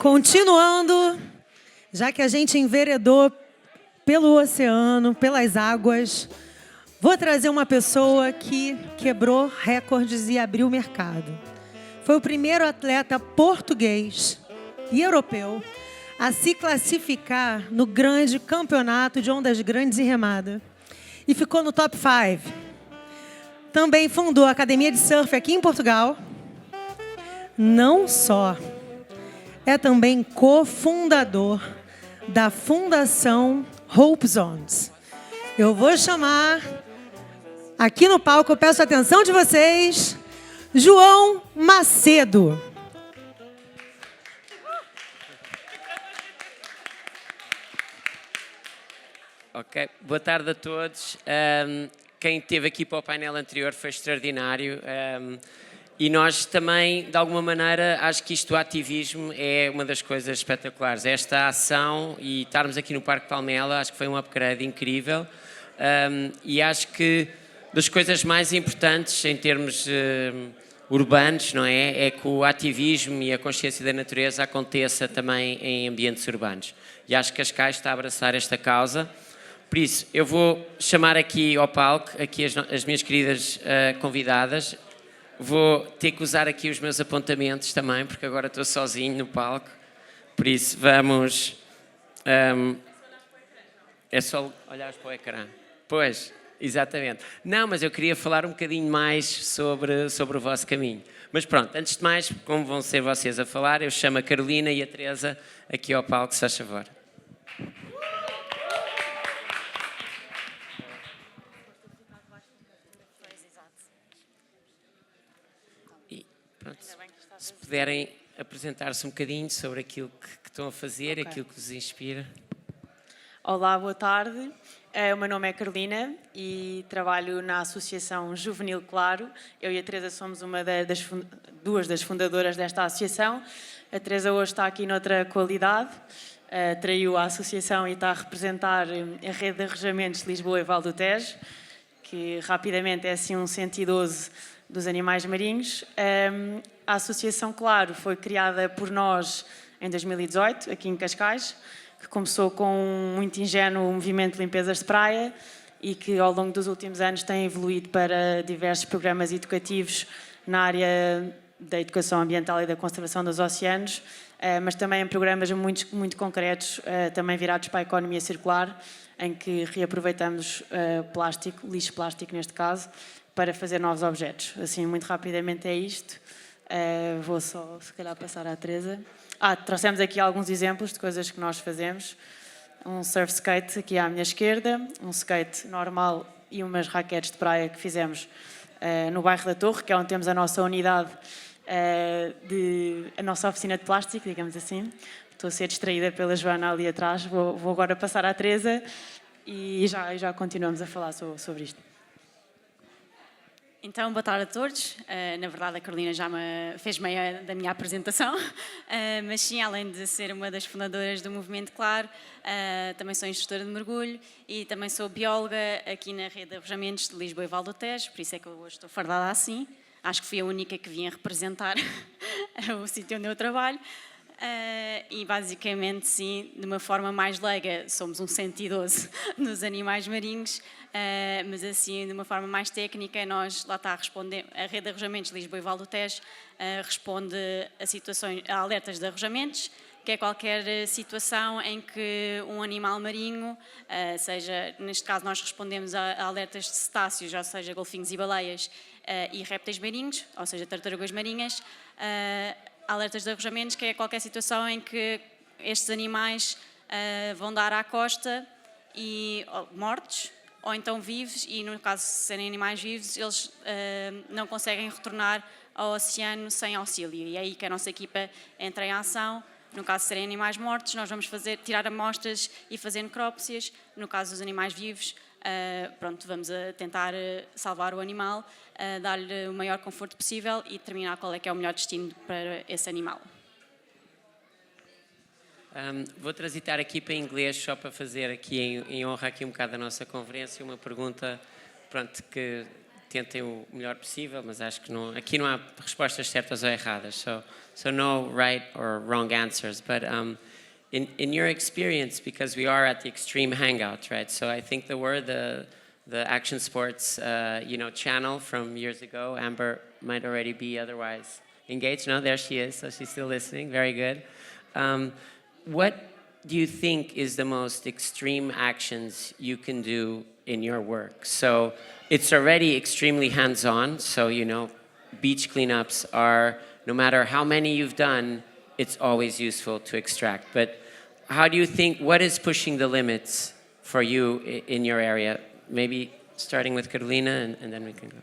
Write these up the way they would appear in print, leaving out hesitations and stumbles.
Continuando, já que a gente enveredou pelo oceano, pelas águas, vou trazer uma pessoa que quebrou recordes e abriu o mercado. Foi o primeiro atleta português e europeu a se classificar no grande campeonato de ondas grandes e remada. E ficou no top 5. Também fundou a Academia de Surf aqui em Portugal. Não só, é também cofundador da Fundação Hope Zones. Eu vou chamar, aqui no palco, eu peço a atenção de vocês, João Macedo. Ok, boa tarde a todos. Quem esteve aqui para o painel anterior foi extraordinário. E nós também, de alguma maneira, acho que isto do ativismo é uma das coisas espetaculares. Esta ação e estarmos aqui no Parque Palmela, acho que foi um upgrade incrível. E acho que das coisas mais importantes em termos urbanos, não é? É que o ativismo e a consciência da natureza aconteça também em ambientes urbanos. E acho que Cascais está a abraçar esta causa. Por isso, eu vou chamar aqui ao palco aqui as minhas queridas convidadas. Vou ter que usar aqui os meus apontamentos também, porque agora estou sozinho no palco. Por isso, vamos... é só olhar para o ecrã. Pois, exatamente. Não, mas eu queria falar um bocadinho mais sobre o vosso caminho. Mas pronto, antes de mais, como vão ser vocês a falar, eu chamo a Carolina e a Teresa aqui ao palco, se faz favor. Pronto, se puderem apresentar-se um bocadinho sobre aquilo que estão a fazer, aquilo que vos inspira. Olá, boa tarde. O meu nome é Carolina e trabalho na Associação Juvenil Claro. Eu e a Teresa somos duas das fundadoras desta associação. A Teresa hoje está aqui noutra qualidade. Traiu a associação e está a representar a rede de arrojamentos de Lisboa e Val do Tejo, que rapidamente é assim um 112 dos animais marinhos. A Associação Claro foi criada por nós em 2018, aqui em Cascais, que começou com um muito ingênuo movimento de limpezas de praia e que ao longo dos últimos anos tem evoluído para diversos programas educativos na área da educação ambiental e da conservação dos oceanos, mas também em programas muito concretos, também virados para a economia circular, em que reaproveitamos plástico, lixo plástico neste caso, para fazer novos objetos. Assim, muito rapidamente é isto. Vou só, se calhar, passar à Teresa. Trouxemos aqui alguns exemplos de coisas que nós fazemos. Um surf skate aqui à minha esquerda, um skate normal e umas raquetes de praia que fizemos no bairro da Torre, que é onde temos a nossa unidade, a nossa oficina de plástico, digamos assim. Estou a ser distraída pela Joana ali atrás. Vou agora passar à Teresa e já continuamos a falar sobre isto. Então, boa tarde a todos. Na verdade, a Carolina já fez meia da minha apresentação, mas sim, além de ser uma das fundadoras do Movimento Claro, também sou instrutora de mergulho e também sou bióloga aqui na rede de arrojamentos de Lisboa e Val do Tejo, por isso é que eu hoje estou fardada assim. Acho que fui a única que vinha representar o sítio onde eu trabalho. E basicamente, sim, de uma forma mais leiga, somos um 112 nos animais marinhos, mas assim, de uma forma mais técnica, nós lá está a responder, a rede de arrojamentos de Lisboa e Val do Tejo responde a alertas de arrojamentos, que é qualquer situação em que um animal marinho, seja, neste caso nós respondemos a alertas de cetáceos, ou seja, golfinhos e baleias, e répteis marinhos, ou seja, tartarugas marinhas, alertas de arrojamentos, que é qualquer situação em que estes animais vão dar à costa e mortos, ou então vivos, e no caso de serem animais vivos, eles não conseguem retornar ao oceano sem auxílio. E é aí que a nossa equipa entra em ação. No caso de serem animais mortos, nós vamos tirar amostras e fazer necrópsias. No caso dos animais vivos, vamos a tentar salvar o animal, dar-lhe o maior conforto possível e determinar qual é que é o melhor destino para esse animal. Vou transitar aqui para inglês só para fazer aqui em honra aqui um bocado da nossa conferência, uma pergunta que tentem o melhor possível, mas acho que aqui não há respostas certas ou erradas. So no right or wrong answers. But in your experience, because we are at the Extreme Hangout, right? So I think the Action Sports channel from years ago. Amber might already be otherwise engaged. No, there she is. So she's still listening. Very good. What do you think is the most extreme actions you can do in your work? So it's already extremely hands-on. So, beach cleanups are, no matter how many you've done, it's always useful to extract. But how do you think, what is pushing the limits for you in your area? Maybe starting with Carolina, and then we can go.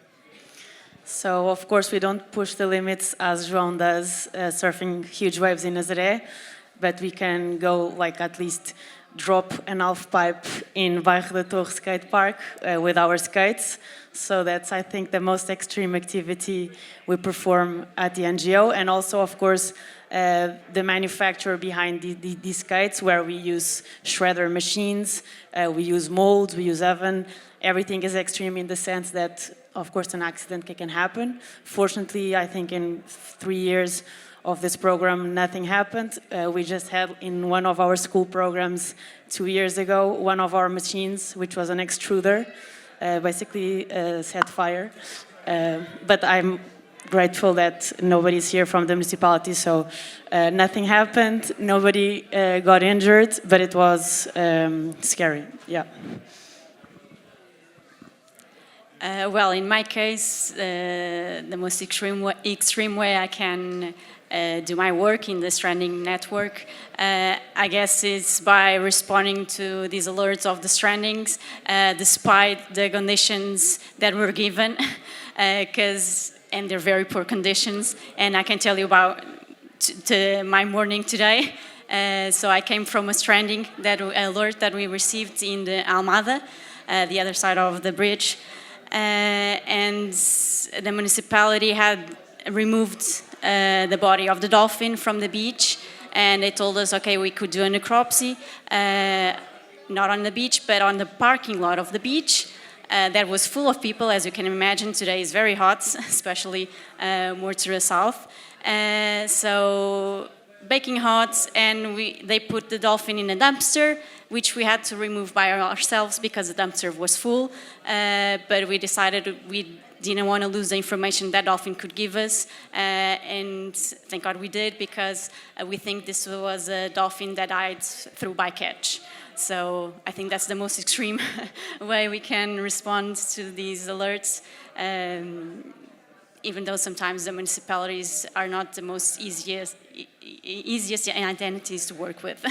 So, of course, we don't push the limits as João does, surfing huge waves in Nazaré, but we can go at least drop an half pipe in Bairro da Torre skate park with our skates. So that's, I think, the most extreme activity we perform at the NGO. And also, of course, the manufacturer behind these skates, where we use shredder machines, we use molds, we use oven. Everything is extreme in the sense that, of course, an accident can happen. Fortunately, I think in 3 years of this program, nothing happened. We just had in one of our school programs 2 years ago, one of our machines, which was an extruder, basically set fire. But I'm grateful that nobody's here from the municipality, so nothing happened, nobody got injured, but it was scary, yeah. Well, in my case, the most extreme way I can do my work in the stranding network, I guess it's by responding to these alerts of the strandings, despite the conditions that were given, and they're very poor conditions. And I can tell you about my morning today. So I came from a stranding alert that we received in the Almada, the other side of the bridge. And the municipality had removed the body of the dolphin from the beach, and they told us, okay, we could do a necropsy, not on the beach, but on the parking lot of the beach. That was full of people, as you can imagine. Today is very hot, especially more to the south. So baking hot, and they put the dolphin in a dumpster, which we had to remove by ourselves because the dumpster was full. But we decided we didn't want to lose the information that dolphin could give us. And thank God we did, because we think this was a dolphin that died through bycatch. So I think that's the most extreme way we can respond to these alerts. Even though sometimes the municipalities are not the most easiest identities to work with.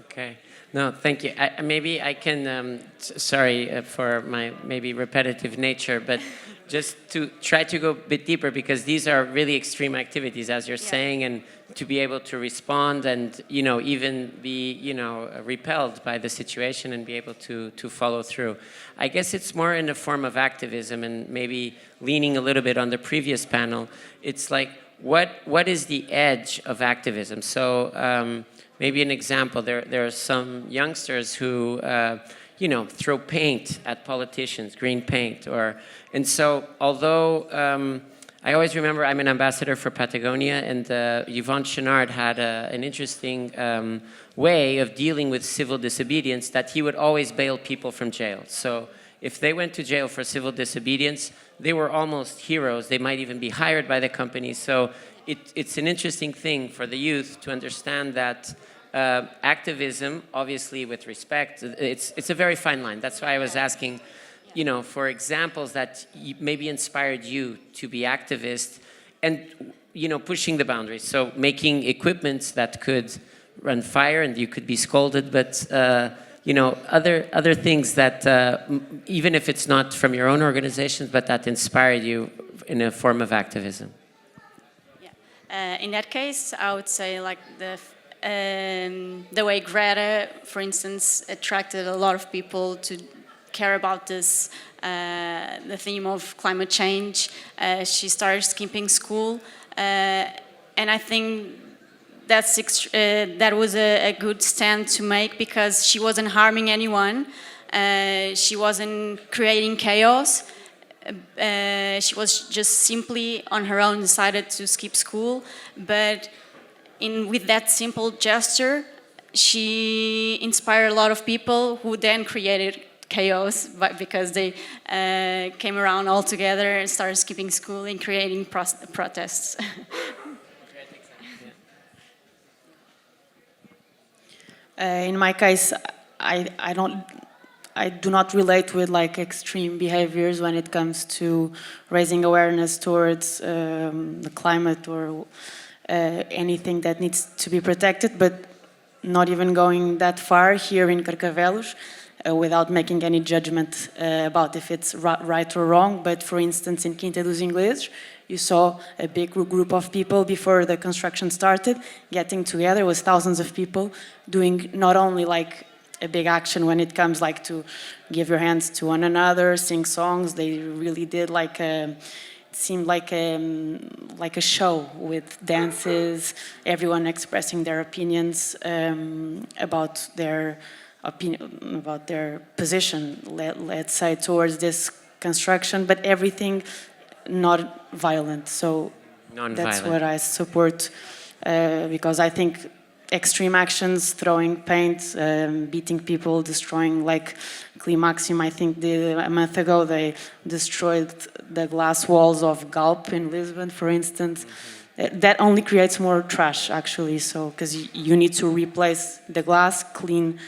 Okay. No, thank you. Maybe I can, sorry for my maybe repetitive nature, but just to try to go a bit deeper, because these are really extreme activities, as you're saying, and to be able to respond and, even be, repelled by the situation and be able to follow through. I guess it's more in the form of activism, and maybe leaning a little bit on the previous panel. It's like, what is the edge of activism? So maybe an example, there are some youngsters who, throw paint at politicians, green paint, and so although I always remember I'm an ambassador for Patagonia, and Yvonne Chenard had an interesting way of dealing with civil disobedience, that he would always bail people from jail. So if they went to jail for civil disobedience, they were almost heroes. They might even be hired by the company. So it's an interesting thing for the youth to understand that activism, obviously with respect, it's a very fine line. That's why I was asking, for examples that maybe inspired you to be activist and, pushing the boundaries. So making equipment that could run fire and you could be scolded, but, other things that, even if it's not from your own organizations, but that inspired you in a form of activism. Yeah. In that case, I would say the way Greta, for instance, attracted a lot of people to care about this, the theme of climate change. She started skipping school, and I think that was a good stand to make, because she wasn't harming anyone, she wasn't creating chaos, She was just simply on her own decided to skip school, but with that simple gesture, she inspired a lot of people who then created chaos, because they came around all together and started skipping school and creating protests. In my case, I do not relate with like extreme behaviors when it comes to raising awareness towards the climate or anything that needs to be protected, but not even going that far here in Carcavelos, without making any judgment about if it's right or wrong. But for instance, in Quinta dos Ingleses, you saw a big group of people before the construction started getting together. It was thousands of people doing not only like a big action when it comes like to give your hands to one another, sing songs. They really did like it seemed like a show with dances, everyone expressing their opinions about their position, let's say, towards this construction, but everything not violent. So that's what I support, because I think extreme actions, throwing paint, beating people, destroying, like Climaxium, I think a month ago they destroyed the glass walls of Galp in Lisbon, for instance. That only creates more trash, actually, so because you need to replace the glass, clean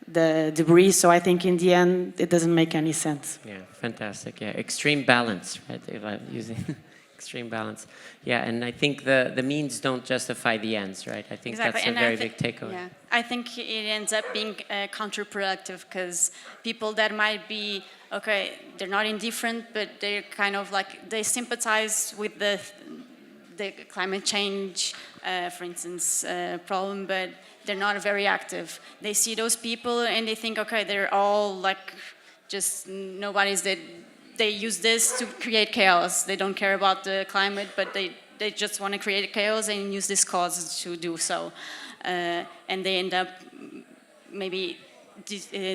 the debris, so I think in the end it doesn't make any sense. Yeah, fantastic. Yeah, extreme balance, right? If I'm using extreme balance. Yeah, and I think the means don't justify the ends, right? I think exactly. That's a very big takeaway. Yeah, I think it ends up being counterproductive, because people that might be, okay, they're not indifferent, but they're kind of like, they sympathize with the climate change, for instance, problem, but they're not very active. They see those people and they think, okay, they're all like, just nobody's that. They use this to create chaos. They don't care about the climate, but they just want to create chaos and use this cause to do so. And they end up maybe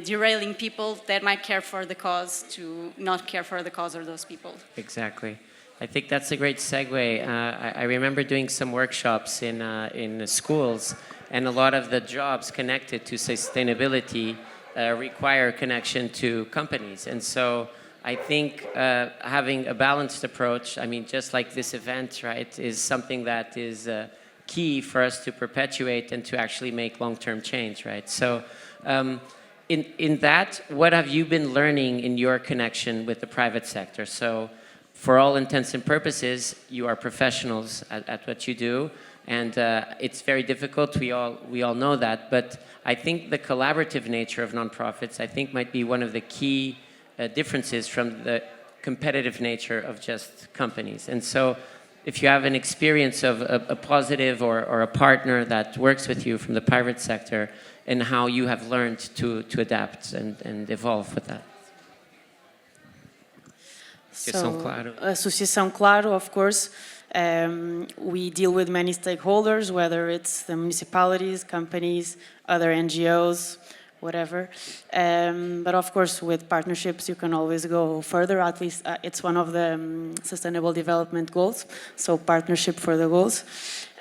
derailing people that might care for the cause to not care for the cause of those people. Exactly. I think that's a great segue. I remember doing some workshops in schools, and a lot of the jobs connected to sustainability require connection to companies. And so I think having a balanced approach, I mean, just like this event, right, is something that is key for us to perpetuate and to actually make long-term change, right? So in that, what have you been learning in your connection with the private sector? So for all intents and purposes, you are professionals at what you do, and it's very difficult, we all know that, but I think the collaborative nature of nonprofits, I think, might be one of the key differences from the competitive nature of just companies. And so if you have an experience of a positive or a partner that works with you from the private sector, and how you have learned to adapt and evolve with that. Associação Claro, of course, we deal with many stakeholders, whether it's the municipalities, companies, other NGOs, whatever. But of course, with partnerships, you can always go further. At least it's one of the Sustainable Development Goals, so partnership for the goals.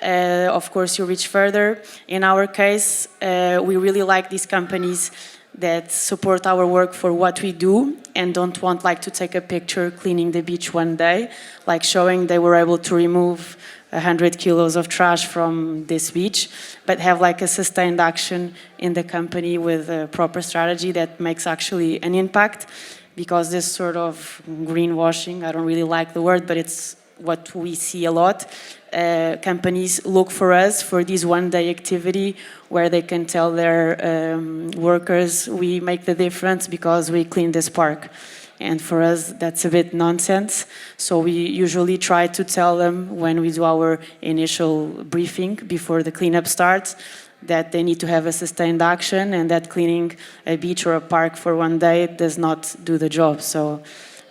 Of course, you reach further. In our case, we really like these companies that support our work for what we do and don't want like to take a picture cleaning the beach one day, like showing they were able to remove 100 kilos of trash from this beach, but have like a sustained action in the company with a proper strategy that makes actually an impact, because this sort of greenwashing, I don't really like the word, but it's what we see a lot. Companies look for us for this one-day activity where they can tell their workers, we make the difference because we clean this park. And for us, that's a bit nonsense. So we usually try to tell them when we do our initial briefing before the cleanup starts that they need to have a sustained action, and that cleaning a beach or a park for one day does not do the job. So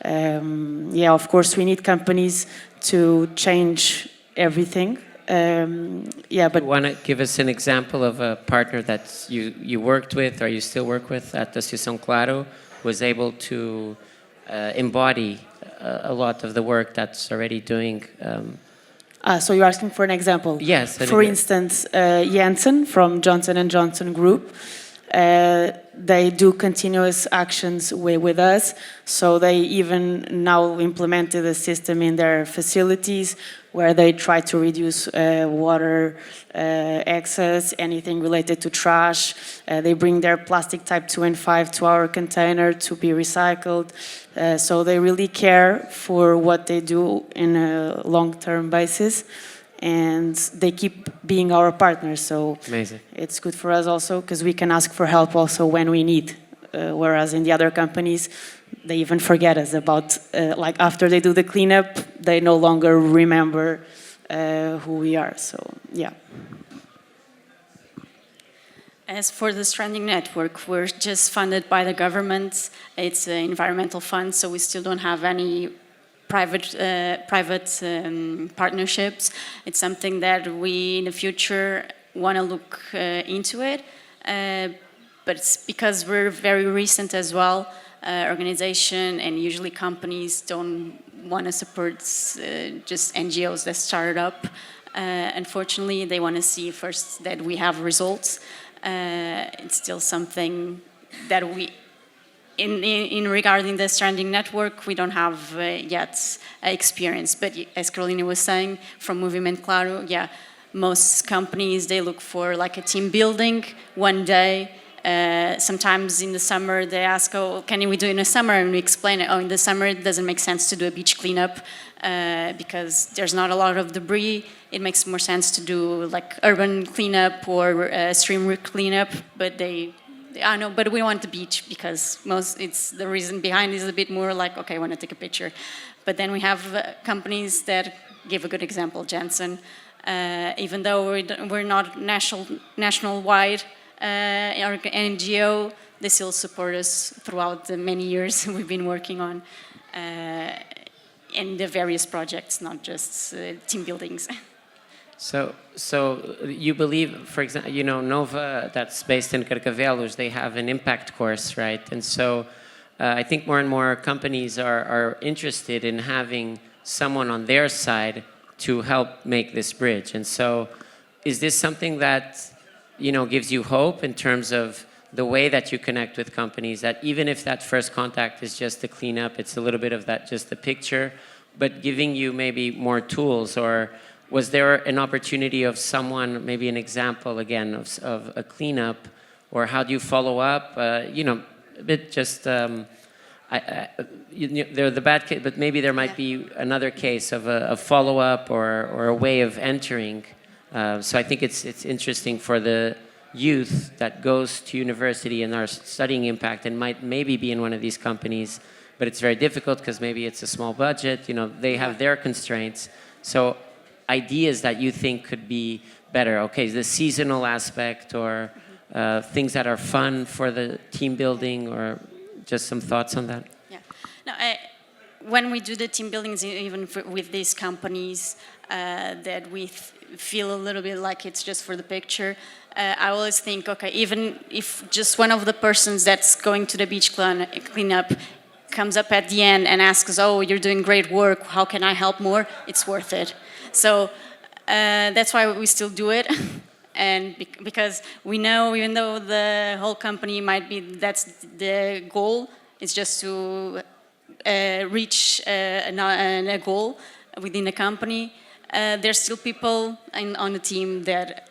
yeah, of course, we need companies to change everything. Yeah, but you want to give us an example of a partner that you worked with or you still work with at Associação Claro, was able to embody a lot of the work that's already doing. So you're asking for an example? Yes. For instance, Janssen from Johnson & Johnson Group, they do continuous actions with us. So they even now implemented a system in their facilities where they try to reduce water excess, anything related to trash. They bring their plastic type 2 and 5 to our container to be recycled. So they really care for what they do in a long-term basis. And they keep being our partners, so amazing. It's good for us also because we can ask for help also when we need. Whereas in the other companies, they even forget us about, like after they do the cleanup, they no longer remember who we are, so yeah. As for the Stranding Network, we're just funded by the government. It's an environmental fund, so we still don't have any private partnerships. It's something that we in the future want to look into it, but it's because we're very recent as well, organization, and usually companies don't want to support just NGOs that started up. Unfortunately, they want to see first that we have results. It's still something that we in regarding the Stranding Network, we don't have yet experience, but as Carolina was saying, from Movimento Claro, yeah, most companies, they look for like a team building one day. Sometimes in the summer they ask, oh, can we do it in the summer? And we explain it, oh, in the summer it doesn't make sense to do a beach cleanup because there's not a lot of debris. It makes more sense to do like urban cleanup or stream cleanup, but I know, but we want the beach because it's the reason behind is a bit more like, okay, I want to take a picture. But then we have companies that give a good example, Janssen. Even though we're not national-wide NGO, they still support us throughout the many years we've been working on in the various projects, not just team buildings. So you believe, for example, you know, Nova, that's based in Carcavelos, they have an impact course, right? And so I think more and more companies are interested in having someone on their side to help make this bridge. And so is this something that, you know, gives you hope in terms of the way that you connect with companies, that even if that first contact is just the cleanup, it's a little bit of that, just the picture, but giving you maybe more tools? Or was there an opportunity of someone, maybe an example again of a cleanup, or how do you follow up? You know, a bit just, they're the bad case, but maybe there might be another case of a follow-up or a way of entering. So I think it's interesting for the youth that goes to university and are studying impact and might maybe be in one of these companies, but it's very difficult because maybe it's a small budget, you know, they have their constraints. So ideas that you think could be better, okay, the seasonal aspect or things that are fun for the team building, or just some thoughts on that? Yeah, no, when we do the team buildings, even with these companies that we feel a little bit like it's just for the picture, I always think, okay, even if just one of the persons that's going to the beach cleanup comes up at the end and asks, oh, you're doing great work, how can I help more? It's worth it. So that's why we still do it. And because we know, even though the whole company might be, that's the goal, it's just to reach a goal within the company. There's still people on the team that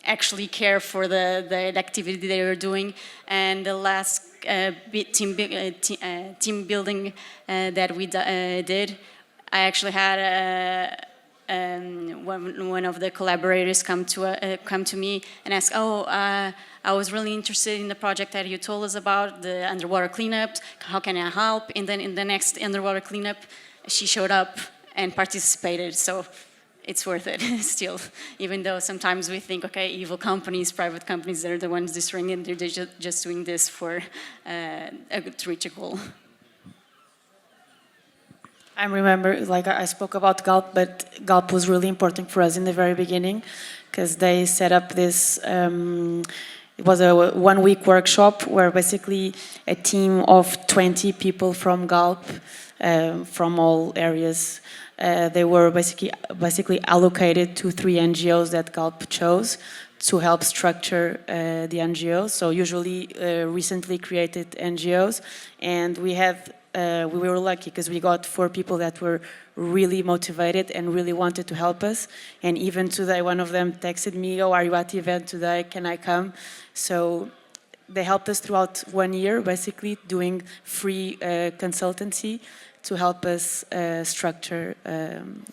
actually care for the activity they are doing. And the last team building that we did, I actually had one of the collaborators come to me and ask, oh, I was really interested in the project that you told us about, the underwater cleanup, how can I help? And then in the next underwater cleanup, she showed up and participated, so it's worth it still, even though sometimes we think, okay, evil companies, private companies, they're the ones destroying it, they're just doing this for to reach a goal. I remember, like I spoke about Galp, but Galp was really important for us in the very beginning because they set up this it was a one-week workshop where basically a team of 20 people from GALP, from all areas, they were basically allocated to 3 NGOs that GALP chose to help structure the NGOs. So usually recently created NGOs, and we were lucky because we got 4 people that were really motivated and really wanted to help us. And even today, one of them texted me, "Oh, are you at the event today? Can I come?" So they helped us throughout 1 year, basically doing free consultancy to help us structure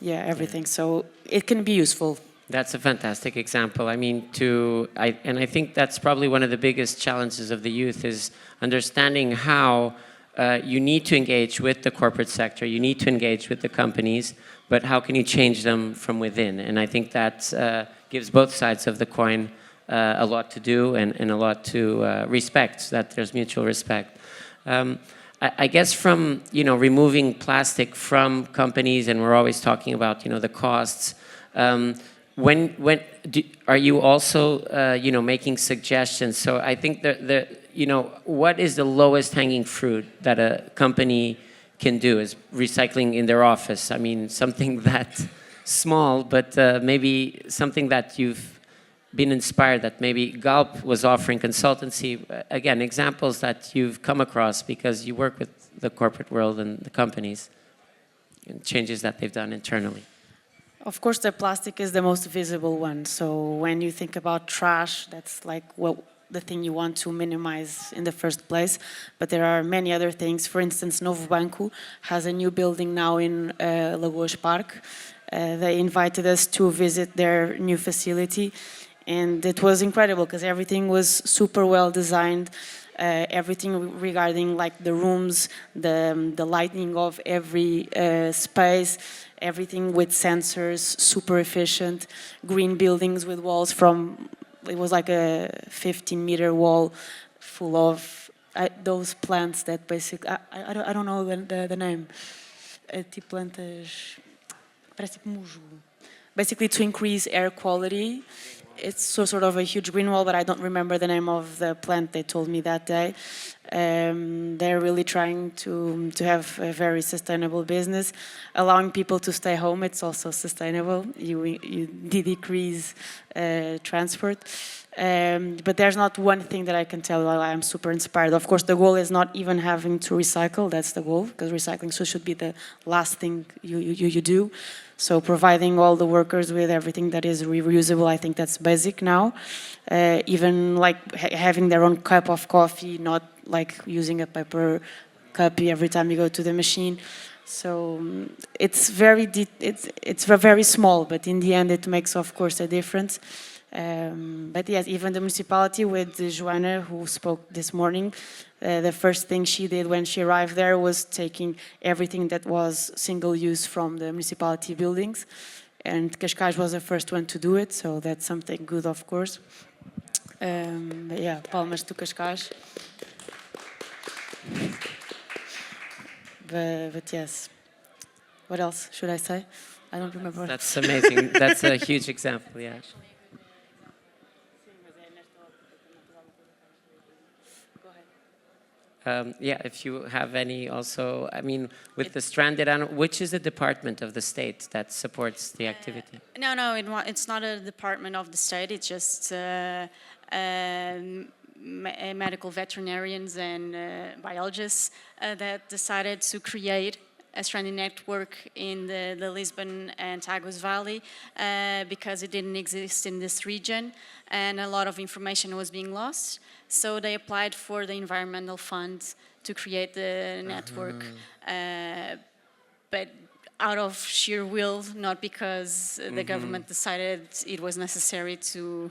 everything. So it can be useful. That's a fantastic example. I mean, I think that's probably one of the biggest challenges of the youth is understanding how you need to engage with the corporate sector, you need to engage with the companies, but how can you change them from within? And I think that gives both sides of the coin a lot to do and a lot to respect, that there's mutual respect. I guess from, removing plastic from companies, and we're always talking about, the costs, are you also, making suggestions? So I think what is the lowest hanging fruit that a company can do is recycling in their office? I mean, something that small, but maybe something that you've been inspired that maybe GALP was offering consultancy. Again, examples that you've come across because you work with the corporate world and the companies and changes that they've done internally. Of course, the plastic is the most visible one. So when you think about trash, that's like the thing you want to minimize in the first place. But there are many other things. For instance, Novo Banco has a new building now in Lagoas Park. They invited us to visit their new facility. And it was incredible because everything was super well designed. Everything regarding like the rooms, the lighting of every space, everything with sensors, super efficient, green buildings with walls it was like a 15-meter wall full of those plants that basically, I don't know the name. Tipo plantas, parece tipo musgo. Basically to increase air quality. It's sort of a huge green wall, but I don't remember the name of the plant they told me that day. They're really trying to have a very sustainable business. Allowing people to stay home, it's also sustainable. You decrease transport. But there's not one thing that I can tell you I'm super inspired. Of course, the goal is not even having to recycle. That's the goal, because recycling should be the last thing you do. So providing all the workers with everything that is reusable, I think that's basic now. Even like having their own cup of coffee, not like using a paper cup every time you go to the machine. So it's very small, but in the end it makes, of course, a difference. But yes, even the municipality with Joanna, who spoke this morning, the first thing she did when she arrived there was taking everything that was single use from the municipality buildings. And Cascais was the first one to do it, so that's something good, of course. But yeah, palmas to Cascais. But yes, what else should I say? I don't remember. That's amazing. That's a huge example, yeah. Yeah, if you have any also, I mean, with the stranded animal, which is the department of the state that supports the activity? No, it's not a department of the state. It's just medical veterinarians and biologists that decided to create a stranded network in the Lisbon and Tagus Valley because it didn't exist in this region and a lot of information was being lost. So they applied for the environmental funds to create the network, but out of sheer will, not because the government decided it was necessary to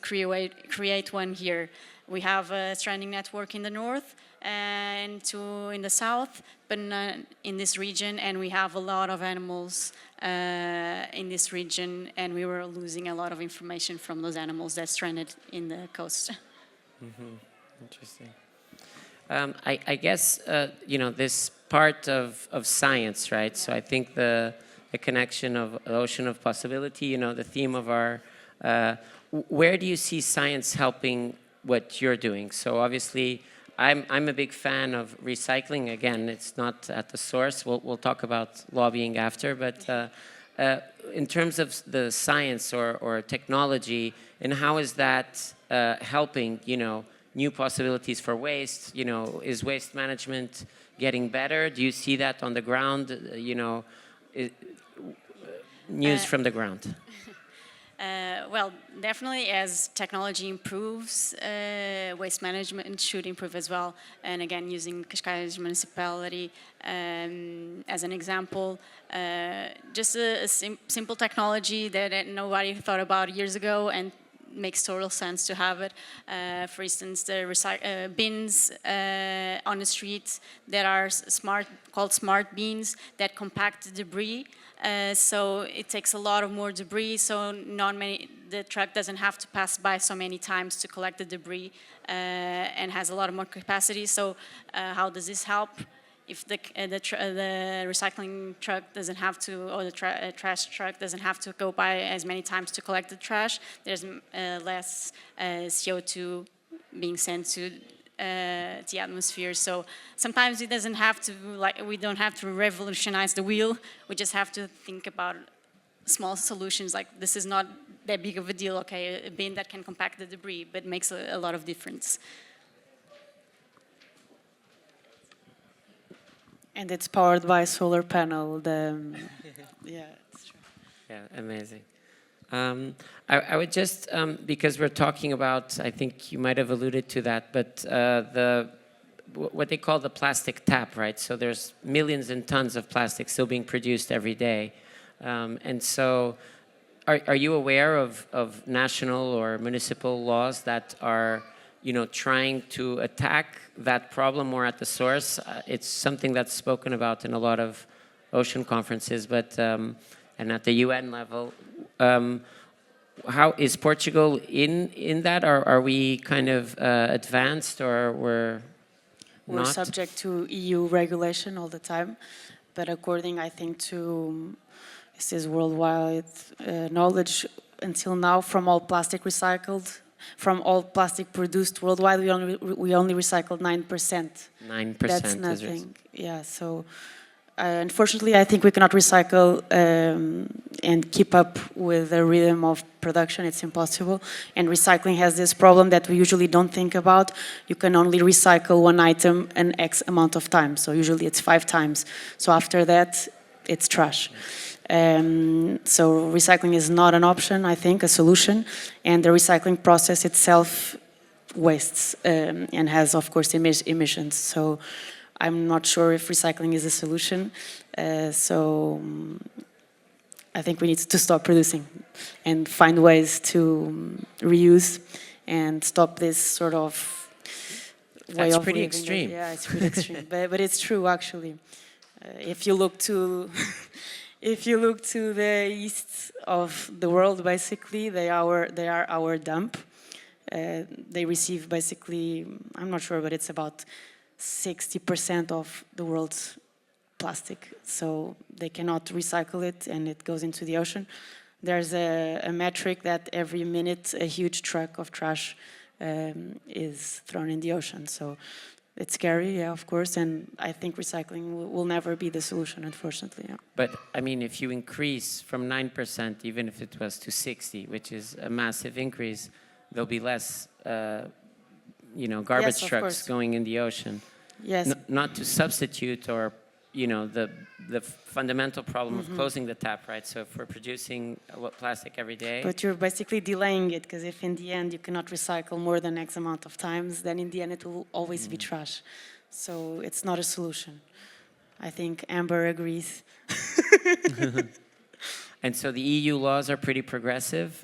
create one here. We have a stranding network in the north and two in the south, but not in this region, and we have a lot of animals in this region, and we were losing a lot of information from those animals that stranded in the coast. Interesting. I guess, this part of science, right? So I think the connection of ocean of possibility, the theme of our, where do you see science helping what you're doing. So obviously, I'm a big fan of recycling. Again, it's not at the source. We'll talk about lobbying after, but in terms of the science or technology, and how is that helping, new possibilities for waste? Is waste management getting better? Do you see that on the ground? News from the ground. Well, definitely as technology improves, waste management should improve as well. And again, using Cascais municipality as an example, just a simple technology that nobody thought about years ago and makes total sense to have it. For instance, the bins on the streets that are called smart bins that compact the debris. So it takes a lot of more debris, so the truck doesn't have to pass by so many times to collect the debris and has a lot of more capacity. So how does this help? If the recycling truck doesn't have to, or the trash truck doesn't have to go by as many times to collect the trash, there's less CO2 being sent to the atmosphere. So sometimes it doesn't have to, we don't have to revolutionize the wheel. We just have to think about small solutions. Like, this is not that big of a deal. Okay, a bin that can compact the debris, but makes a lot of difference. And it's powered by a solar panel. Yeah, it's true. Yeah, amazing. I would just, because we're talking about, I think you might have alluded to that, but what they call the plastic tap, right? So there's millions and tons of plastic still being produced every day. And so are you aware of national or municipal laws that are trying to attack that problem more at the source? It's something that's spoken about in a lot of ocean conferences, but and at the UN level. How is Portugal in that? Are we kind of advanced, or we're not? Subject to EU regulation all the time, but according, I think, to this is worldwide knowledge, until now, from all plastic recycled, from all plastic produced worldwide, we only recycled 9%. 9%. That's nothing. Yeah. So, unfortunately, I think we cannot recycle and keep up with the rhythm of production. It's impossible. And recycling has this problem that we usually don't think about. You can only recycle one item an X amount of times. So usually it's 5 times. So after that, it's trash. So recycling is not an option, I think, a solution. And the recycling process itself wastes and has, of course, emissions. So I'm not sure if recycling is a solution. So I think we need to stop producing and find ways to reuse and stop this sort of way That's of pretty living. extreme. Yeah, it's pretty extreme, but it's true actually. If you look to the east of the world, basically they are our dump. They receive basically, I'm not sure, but it's about 60% of the world's plastic. So they cannot recycle it, and it goes into the ocean. There's a metric that every minute a huge truck of trash is thrown in the ocean. So it's scary, yeah, of course, and I think recycling will never be the solution, unfortunately. Yeah. But I mean, if you increase from 9%, even if it was to 60, which is a massive increase, there'll be less, garbage trucks going in the ocean. Yes. Not to substitute or, the fundamental problem of closing the tap, right? So if we're producing plastic every day. But you're basically delaying it, because if in the end you cannot recycle more than X amount of times, then in the end it will always be trash. So it's not a solution. I think Amber agrees. And so the EU laws are pretty progressive.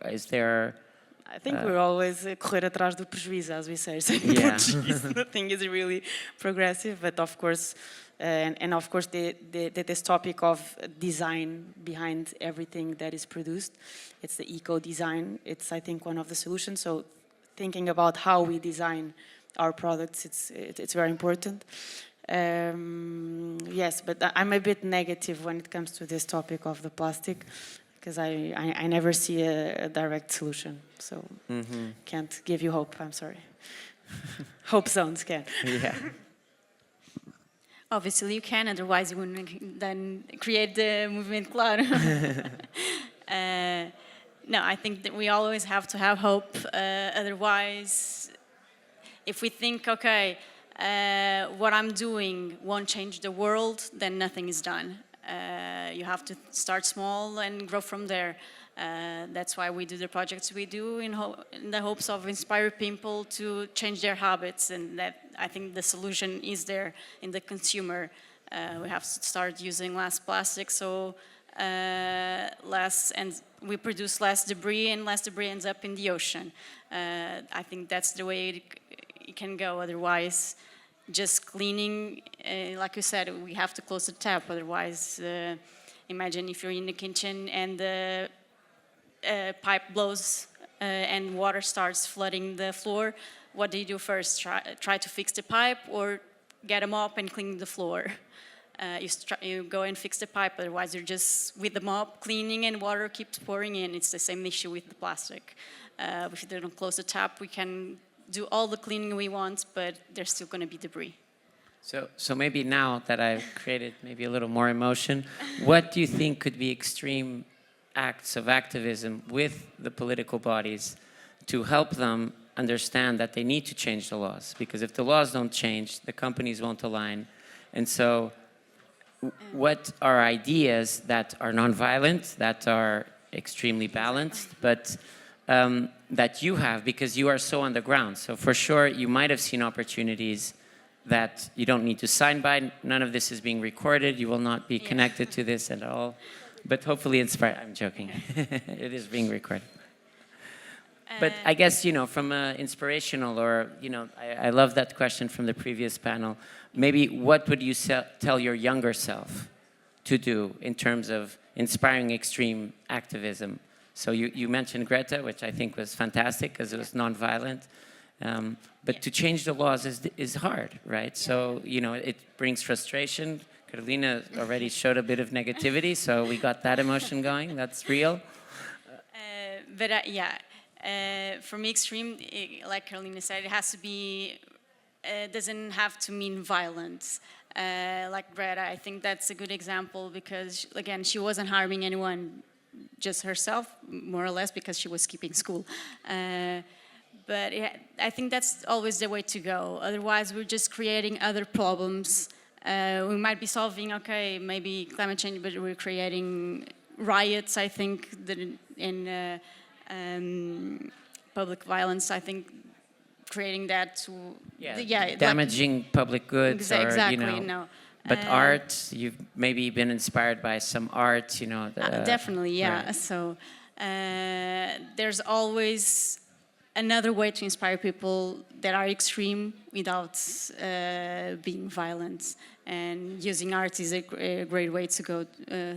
Is there? I think we're always correr atrás do prejuízo, as we say. So in Portuguese, nothing is really progressive, but of course, and of course, this topic of design behind everything that is produced, it's the eco-design. It's, I think, one of the solutions. So thinking about how we design our products, it's very important. Yes, but I'm a bit negative when it comes to this topic of the plastic, because I never see a direct solution. So can't give you hope, I'm sorry. Hope zones can. Yeah. Obviously you can, otherwise you wouldn't then create the movement Claro. No, I think that we always have to have hope, otherwise if we think, okay, what I'm doing won't change the world, then nothing is done. You have to start small and grow from there. That's why we do the projects we do in the hopes of inspiring people to change their habits, and that I think the solution is there in the consumer. We have to start using less plastic, so we produce less debris, and less debris ends up in the ocean. I think that's the way it can go. Otherwise, just cleaning, like you said, we have to close the tap. Otherwise, imagine if you're in the kitchen and the pipe blows and water starts flooding the floor. What do you do first? Try to fix the pipe, or get a mop and clean the floor? You go and fix the pipe, otherwise you're just with the mop cleaning and water keeps pouring in. It's the same issue with the plastic. If you don't close the tap, we can do all the cleaning we want, but there's still going to be debris. So maybe now that I've created maybe a little more emotion, what do you think could be extreme acts of activism with the political bodies to help them understand that they need to change the laws? Because if the laws don't change, the companies won't align. And so what are ideas that are nonviolent, that are extremely balanced, but that you have, because you are so on the ground? So for sure, you might have seen opportunities that you don't need to sign by. None of this is being recorded. You will not be connected to this at all. But hopefully inspired. I'm joking. It is being recorded. But I guess, you know, from an inspirational, or, you know, I love that question from the previous panel. Maybe what would you tell your younger self to do in terms of inspiring extreme activism? So you mentioned Greta, which I think was fantastic because it was nonviolent. But to change the laws is hard, right? So, you know, it brings frustration. Carolina already showed a bit of negativity, so we got that emotion going. That's real. For me, extreme, like Carolina said, it has to be, doesn't have to mean violence. Like Greta, I think that's a good example because, again, she wasn't harming anyone, just herself, more or less, because she was skipping school. But I think that's always the way to go. Otherwise, we're just creating other problems. We might be solving, okay, maybe climate change, but we're creating riots, I think, in public violence. I think creating that to... damaging like, public goods, exactly, or, you know... No. But art, you've maybe been inspired by some art, you know. Definitely, yeah. Right. So there's always another way to inspire people that are extreme without being violent. And using art is a great way to go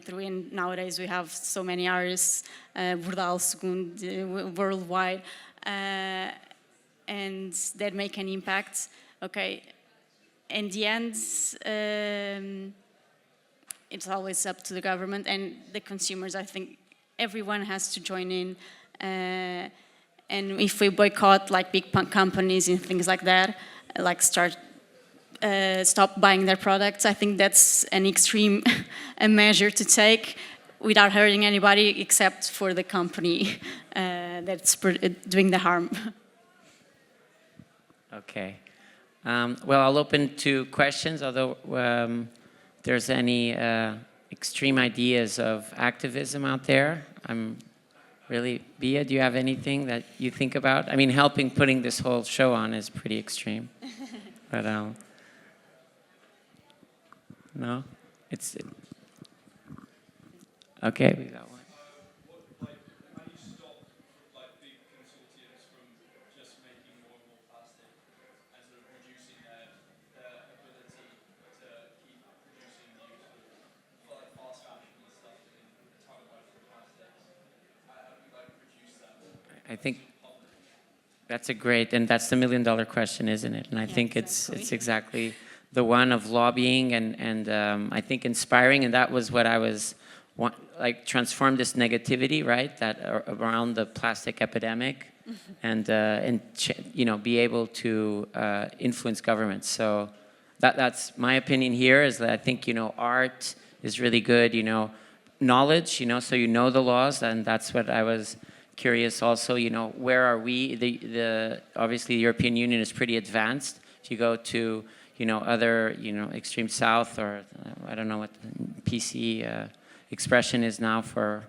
through. And nowadays we have so many artists, Bordal Segundo, worldwide, and that make an impact. Okay. In the end, it's always up to the government and the consumers. I think everyone has to join in. And if we boycott like big companies and things like that, like stop buying their products, I think that's an extreme a measure to take without hurting anybody except for the company that's doing the harm. Okay. Well, I'll open to questions, although there's any extreme ideas of activism out there. Really, Bia, do you have anything that you think about? I mean, helping putting this whole show on is pretty extreme. But, no? It's... Okay, we got one. I think that's a great, and that's the million-dollar question, isn't it? And I think it's exactly the one of lobbying and I think inspiring, and that was what I was like transform this negativity, right, that around the plastic epidemic, and you know, be able to influence governments. So that's my opinion here, is that I think, you know, art is really good, you know, knowledge, you know, so you know the laws, and that's what I was curious also, you know, where are we? Obviously the European Union is pretty advanced. If you go to, you know, other, you know, extreme south, or I don't know what the PC expression is now for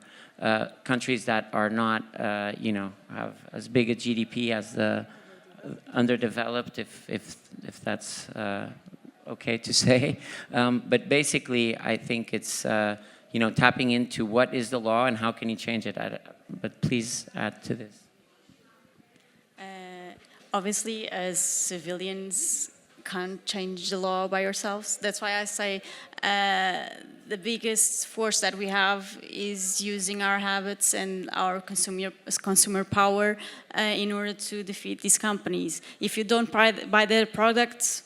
countries that are not, you know, have as big a GDP as the underdeveloped, if that's okay to say. But basically, I think it's, you know, tapping into what is the law and how can you change it. But please add to this. Obviously, as civilians, can't change the law by ourselves. That's why I say the biggest force that we have is using our habits and our consumer power in order to defeat these companies. If you don't buy their products,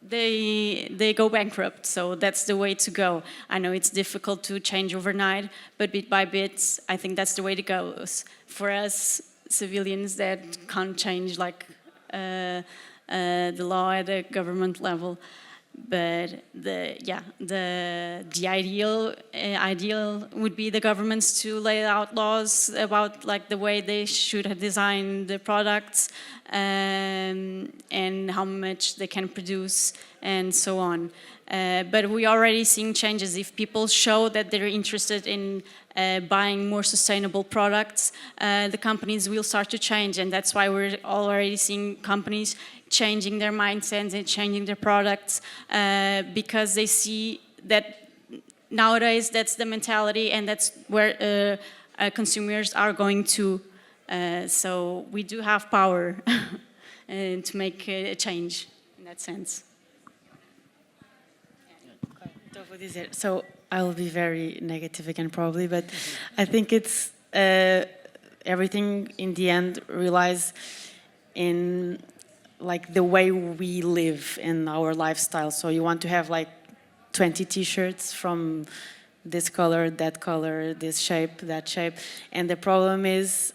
they go bankrupt. So that's the way to go. I know it's difficult to change overnight, but bit by bit, I think that's the way to go. For us civilians that can't change like the law at a government level, but the ideal would be the governments to lay out laws about like the way they should design the products, and how much they can produce and so on. But we already seeing changes. If people show that they're interested in buying more sustainable products, the companies will start to change, and that's why we're already seeing companies changing their mindsets and changing their products, because they see that nowadays that's the mentality, and that's where consumers are going to. So we do have power to make a change in that sense. So I will be very negative again probably, but I think it's everything in the end relies in like the way we live in our lifestyle. So you want to have like 20 t-shirts from this color, this shape, that shape. And the problem is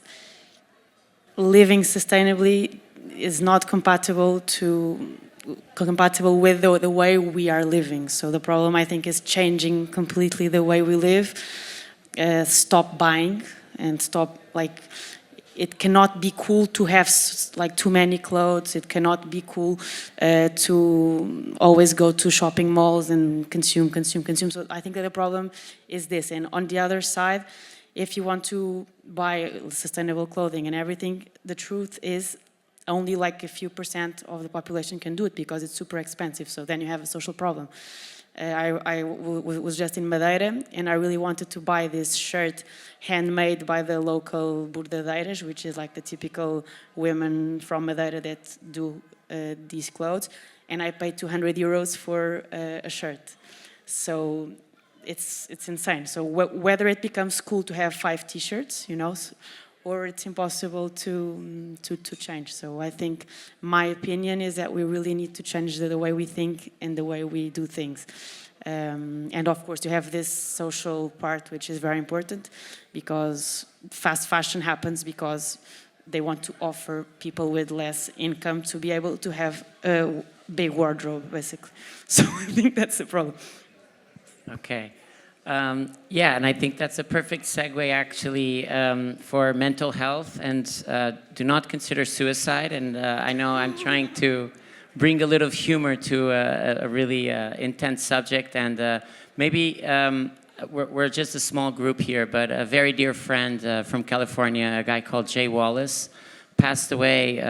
living sustainably is not compatible with the way we are living. So the problem, I think, is changing completely the way we live. Stop buying and stop, like, it cannot be cool to have like too many clothes. It cannot be cool to always go to shopping malls and consume. So I think that the problem is this. And on the other side, if you want to buy sustainable clothing and everything, the truth is only like a few % of the population can do it because it's super expensive. So then you have a social problem. I was just in Madeira, and I really wanted to buy this shirt handmade by the local bordadeiras, which is like the typical women from Madeira that do these clothes. And I paid 200 euros for a shirt. So it's insane. So whether it becomes cool to have 5 t-shirts, you know, or it's impossible to change. So I think my opinion is that we really need to change the way we think and the way we do things. And of course, you have this social part, which is very important, because fast fashion happens because they want to offer people with less income to be able to have a big wardrobe, basically. So I think that's the problem. Okay. Yeah, and I think that's a perfect segue, actually, for mental health, and do not consider suicide. And I know I'm trying to bring a little humor to a really intense subject, and maybe we're just a small group here, but a very dear friend from California, a guy called Jay Wallace, passed away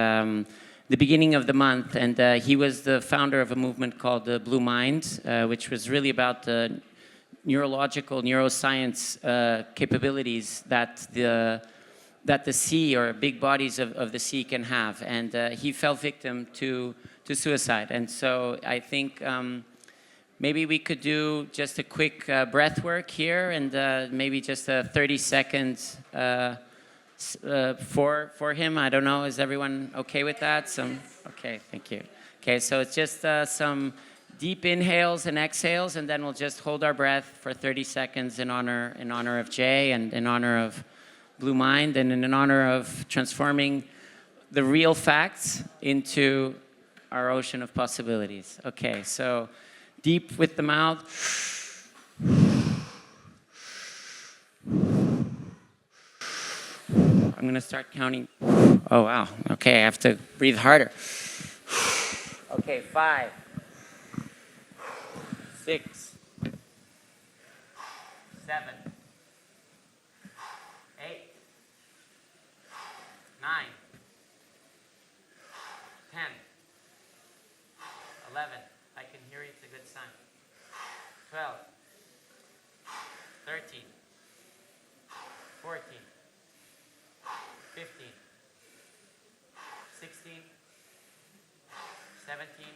the beginning of the month, and he was the founder of a movement called the Blue Mind, which was really about the neuroscience capabilities that the sea, or big bodies of the sea, can have. And he fell victim to suicide. And so I think maybe we could do just a quick breath work here, and maybe just a 30 seconds for him. I don't know, is everyone okay with that? Okay, thank you. Okay, so it's just some deep inhales and exhales, and then we'll just hold our breath for 30 seconds in honor of Jay and in honor of Blue Mind and in honor of transforming the real facts into our ocean of possibilities. Okay, so deep with the mouth. I'm gonna start counting. Oh, wow. Okay, I have to breathe harder. Okay, 5, 6, 7, 8, 9, 10, 11. I can hear you, it's a good sign. 12, 13, 14, 15, 16, 17,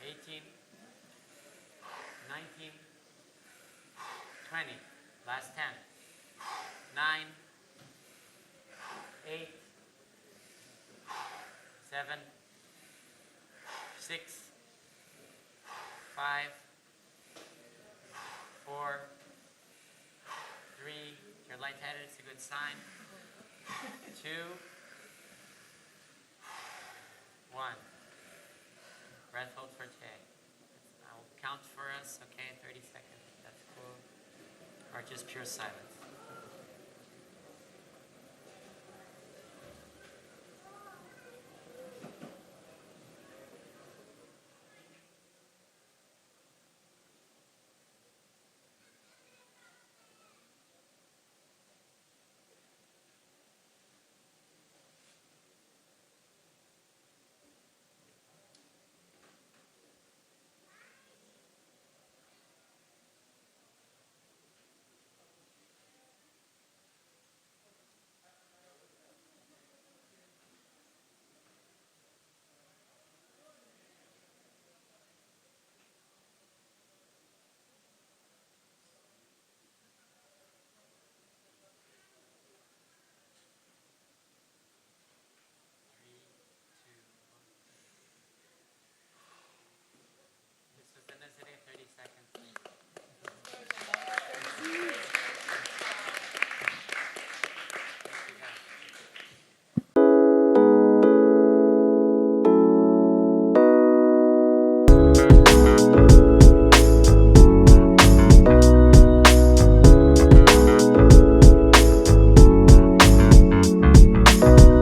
18, 19, 20. Last 10. 9, 8, 7, 6, 5, 4, 3. You're lightheaded, it's a good sign. 2, 1. Breath hold for Jay. I will count for us, okay, 30 seconds. That's cool. Or just pure silence.